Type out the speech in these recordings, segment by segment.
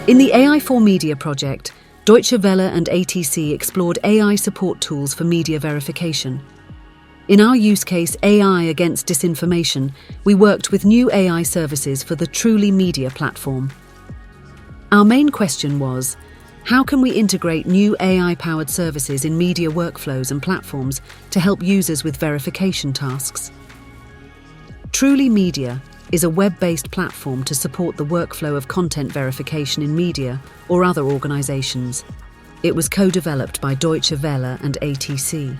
In the AI for Media project, Deutsche Welle and ATC explored AI support tools for media verification. In our use case, AI against disinformation, we worked with new AI services for the Truly Media platform. Our main question was, how can we integrate new AI-powered services in media workflows and platforms to help users with verification tasks? Truly Media is a web-based platform to support the workflow of content verification in media or other organizations. It was co-developed by Deutsche Welle and ATC.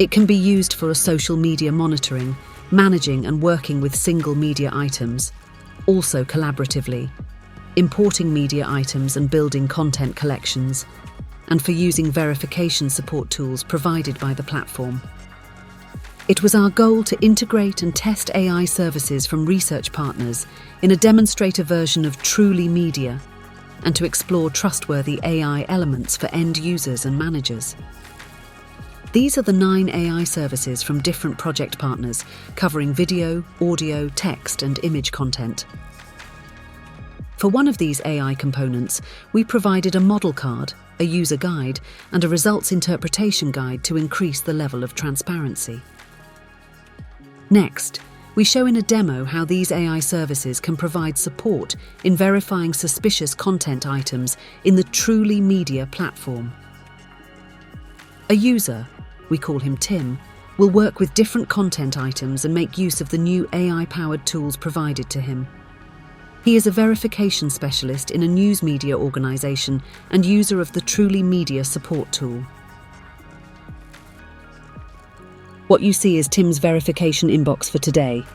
It can be used for social media monitoring, managing and working with single media items, also collaboratively, importing media items and building content collections, and for using verification support tools provided by the platform. It was our goal to integrate and test AI services from research partners in a demonstrator version of Truly Media and to explore trustworthy AI elements for end users and managers. These are the 9 AI services from different project partners covering video, audio, text and image content. For one of these AI components, we provided a model card, a user guide and a results interpretation guide to increase the level of transparency. Next, we show in a demo how these AI services can provide support in verifying suspicious content items in the Truly Media platform. A user, we call him Tim, will work with different content items and make use of the new AI-powered tools provided to him. He is a verification specialist in a news media organization and user of the Truly Media support tool. What you see is Tim's verification inbox for today.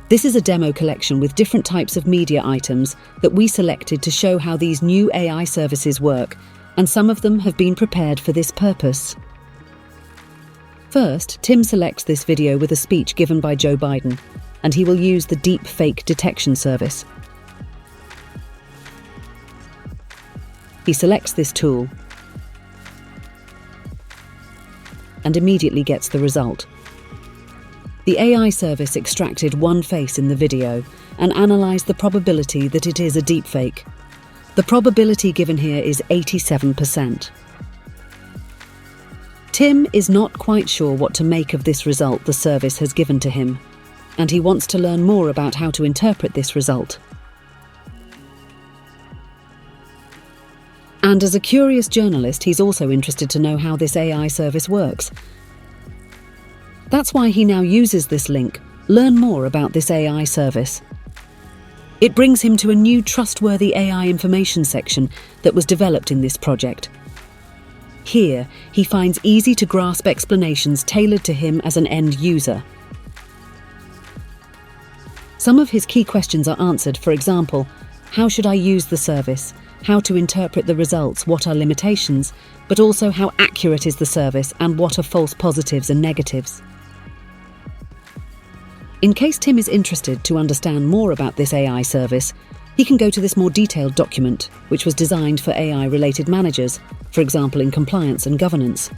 This is a demo collection with different types of media items that we selected to show how these new AI services work, and some of them have been prepared for this purpose. First, Tim selects this video with a speech given by Joe Biden, and he will use the Deepfake detection service. He selects this tool and immediately gets the result. The AI service extracted one face in the video and analysed the probability that it is a deepfake. The probability given here is 87%. Tim is not quite sure what to make of this result the service has given to him, and he wants to learn more about how to interpret this result. And as a curious journalist, he's also interested to know how this AI service works. That's why he now uses this link, learn more about this AI service. It brings him to a new trustworthy AI information section that was developed in this project. Here, he finds easy-to-grasp explanations tailored to him as an end user. Some of his key questions are answered, for example, how should I use the service? How to interpret the results, what are limitations, but also how accurate is the service and what are false positives and negatives. In case Tim is interested to understand more about this AI service, he can go to this more detailed document, which was designed for AI-related managers, for example in compliance and governance.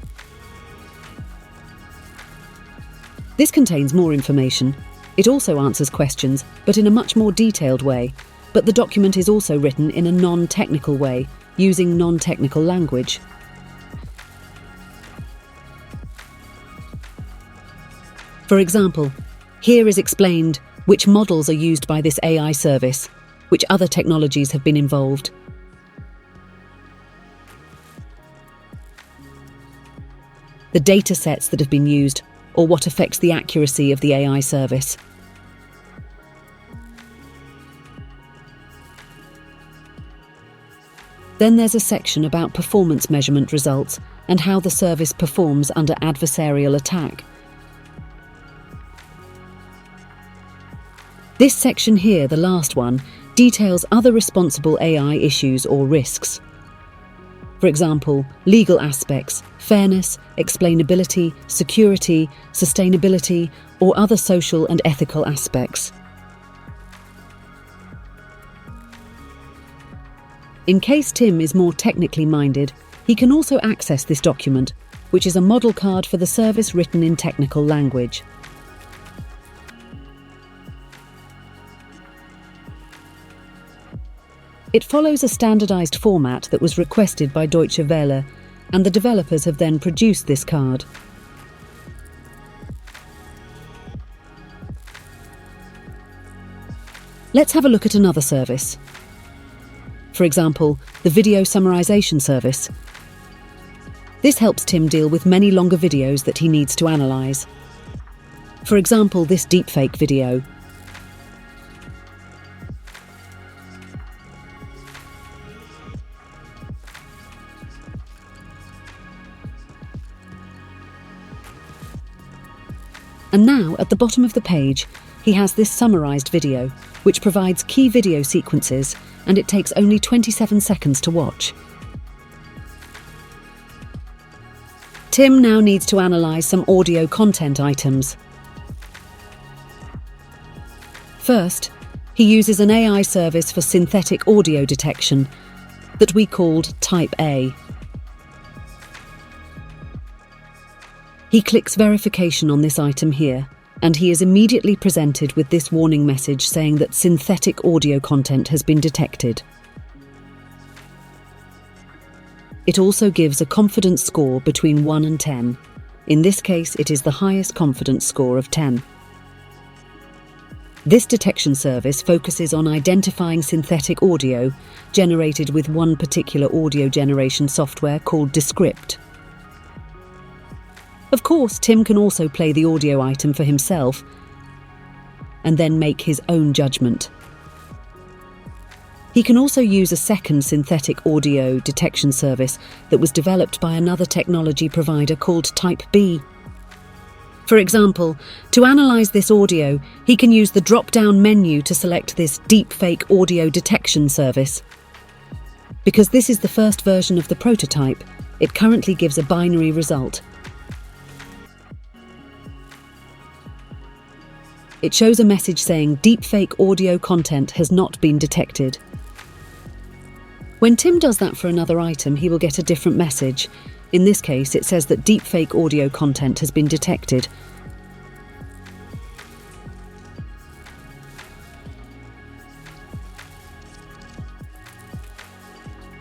This contains more information. It also answers questions, but in a much more detailed way. But the document is also written in a non-technical way, using non-technical language. For example, here is explained which models are used by this AI service, which other technologies have been involved. The data sets that have been used, or what affects the accuracy of the AI service. Then there's a section about performance measurement results and how the service performs under adversarial attack. This section here, the last one, details other responsible AI issues or risks. For example, legal aspects, fairness, explainability, security, sustainability, or other social and ethical aspects. In case Tim is more technically minded, he can also access this document, which is a model card for the service written in technical language. It follows a standardized format that was requested by Deutsche Welle, and the developers have then produced this card. Let's have a look at another service. For example, the video summarisation service. This helps Tim deal with many longer videos that he needs to analyse. For example, this deepfake video. And now, at the bottom of the page, he has this summarised video, which provides key video sequences, and it takes only 27 seconds to watch. Tim now needs to analyse some audio content items. First, he uses an AI service for synthetic audio detection that we called Type A. He clicks verification on this item here, and he is immediately presented with this warning message saying that synthetic audio content has been detected. It also gives a confidence score between 1 and 10. In this case, it is the highest confidence score of 10. This detection service focuses on identifying synthetic audio generated with one particular audio generation software called Descript. Of course, Tim can also play the audio item for himself and then make his own judgment. He can also use a second synthetic audio detection service that was developed by another technology provider called Type B. For example, to analyse this audio, he can use the drop-down menu to select this deepfake audio detection service. Because this is the first version of the prototype, it currently gives a binary result. It shows a message saying deepfake audio content has not been detected. When Tim does that for another item, he will get a different message. In this case, it says that deepfake audio content has been detected.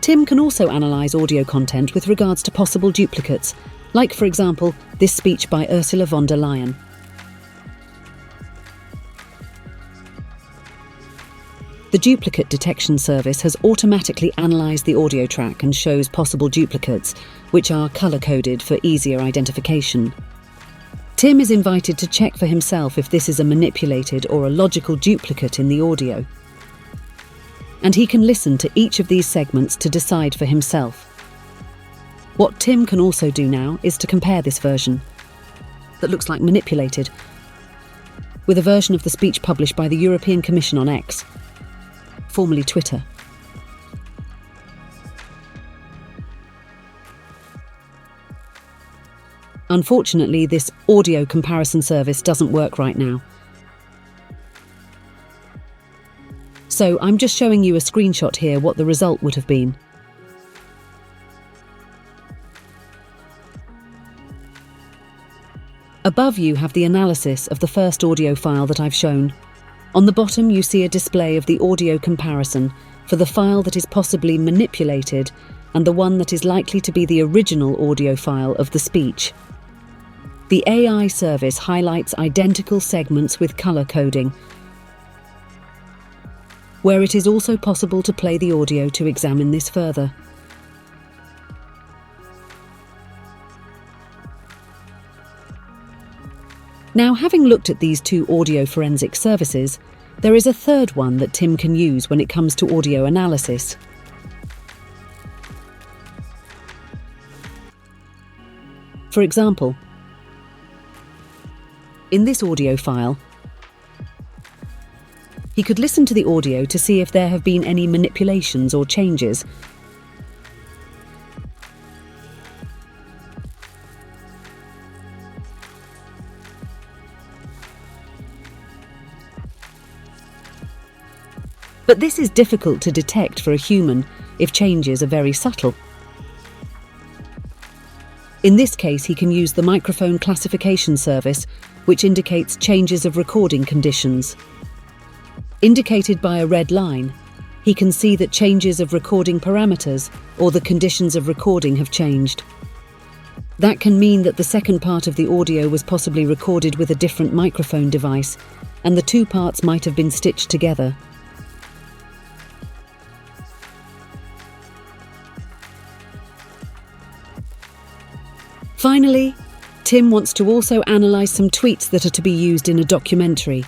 Tim can also analyse audio content with regards to possible duplicates, like, for example, this speech by Ursula von der Leyen. The duplicate detection service has automatically analysed the audio track and shows possible duplicates, which are colour-coded for easier identification. Tim is invited to check for himself if this is a manipulated or a logical duplicate in the audio. And he can listen to each of these segments to decide for himself. What Tim can also do now is to compare this version, that looks like manipulated, with a version of the speech published by the European Commission on X, formerly Twitter. Unfortunately, this audio comparison service doesn't work right now. So I'm just showing you a screenshot here what the result would have been. Above you have the analysis of the first audio file that I've shown. On the bottom you see a display of the audio comparison for the file that is possibly manipulated and the one that is likely to be the original audio file of the speech. The AI service highlights identical segments with colour coding, where it is also possible to play the audio to examine this further. Now, having looked at these two audio forensic services, there is a third one that Tim can use when it comes to audio analysis. For example, in this audio file, he could listen to the audio to see if there have been any manipulations or changes. But this is difficult to detect for a human if changes are very subtle. In this case, he can use the microphone classification service, which indicates changes of recording conditions. Indicated by a red line, he can see that changes of recording parameters or the conditions of recording have changed. That can mean that the second part of the audio was possibly recorded with a different microphone device, and the two parts might have been stitched together. Finally, Tim wants to also analyze some tweets that are to be used in a documentary.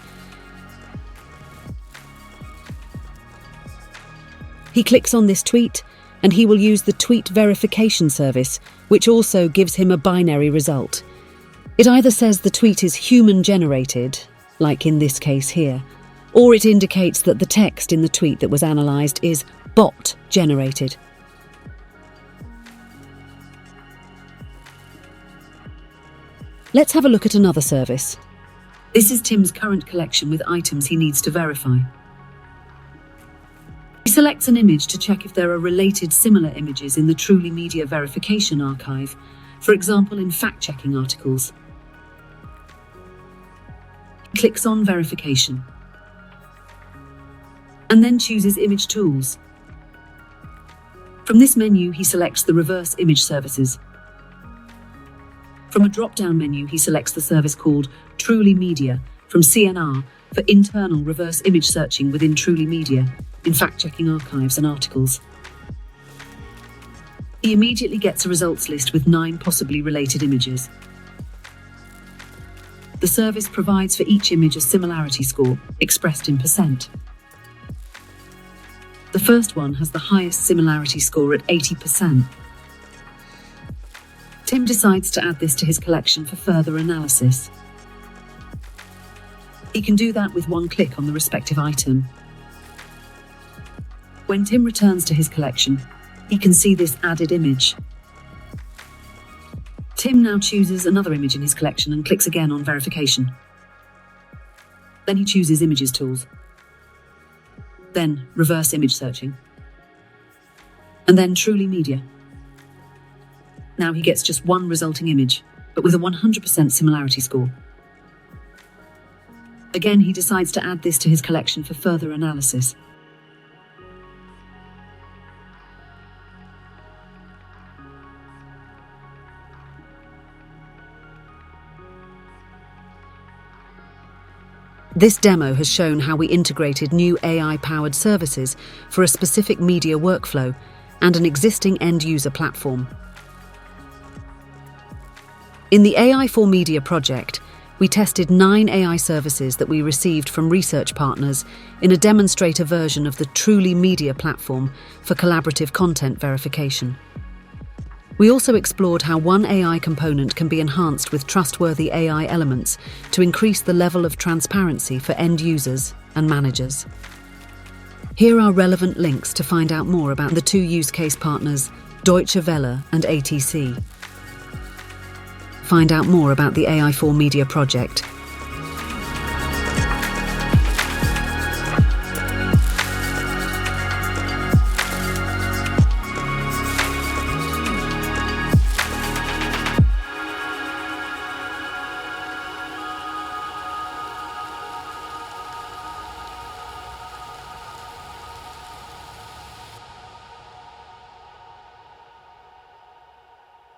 He clicks on this tweet, and he will use the tweet verification service, which also gives him a binary result. It either says the tweet is human-generated, like in this case here, or it indicates that the text in the tweet that was analysed is bot-generated. Let's have a look at another service. This is Tim's current collection with items he needs to verify. He selects an image to check if there are related similar images in the Truly Media verification archive, for example in fact-checking articles. He clicks on verification and then chooses Image Tools. From this menu, he selects the reverse image services. From a drop-down menu, he selects the service called Truly Media from CNR for internal reverse image searching within Truly Media in fact-checking archives and articles. He immediately gets a results list with 9 possibly related images. The service provides for each image a similarity score, expressed in percent. The first one has the highest similarity score at 80%. Tim decides to add this to his collection for further analysis. He can do that with one click on the respective item. When Tim returns to his collection, he can see this added image. Tim now chooses another image in his collection and clicks again on verification. Then he chooses Images Tools. Then reverse image searching. And then Truly Media. Now he gets just one resulting image, but with a 100% similarity score. Again, he decides to add this to his collection for further analysis. This demo has shown how we integrated new AI-powered services for a specific media workflow and an existing end-user platform. In the AI for Media project, we tested 9 AI services that we received from research partners in a demonstrator version of the Truly Media platform for collaborative content verification. We also explored how one AI component can be enhanced with trustworthy AI elements to increase the level of transparency for end users and managers. Here are relevant links to find out more about the 2 use case partners, Deutsche Welle and ATC. Find out more about the AI for Media project